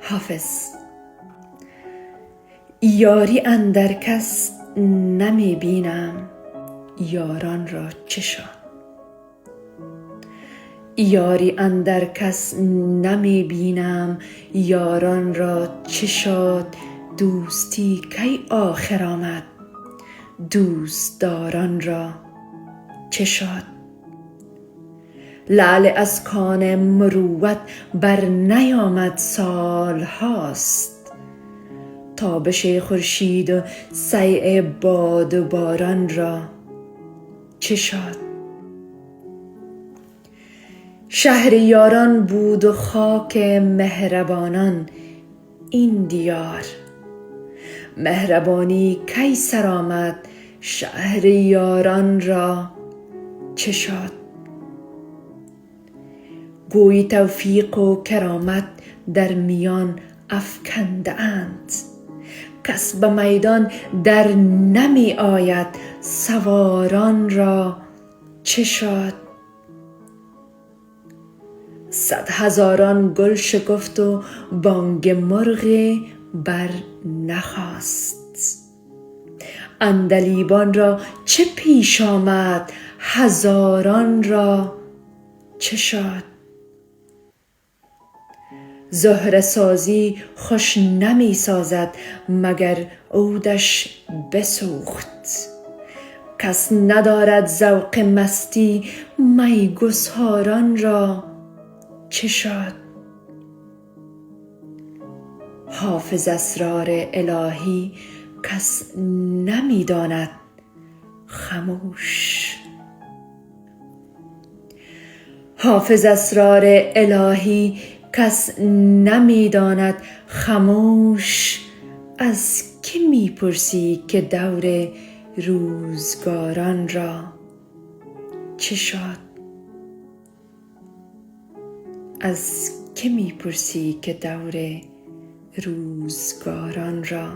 حافظ. یاری اندر کس نمی بینم، یاران را چه شد. یاری اندر کس نمی بینم، یاران را چه شد. دوستی کی آخر آمد، دوستداران را چه شد. لعل از کان مروت بر نیامد سال هاست، تابش خورشید و صیع باد و باران را چه شد. شهر یاران بود و خاک مهربانان این دیار، مهربانی کی سر آمد، شهر یاران را چه شد. گویی توفیق و کرامت در میان افکنده اند، کس به میدان در نمی آید، سواران را چه شد. 100 هزاران گل شکفت و بانگ مرغی بر نخاست، عندلیبان را چه پیش آمد، هزاران را چه شد. زهره سازی خوش نمی سازد مگر عودش بسوخت، کس ندارد ذوق مستی، می گساران را چه شد. حافظ اسرار الهی کس نمی داند خموش. حافظ اسرار الهی کس نمی داند خموش. از که می پرسی که دور روزگاران را چه شد. از که می پرسی که دور روزگاران را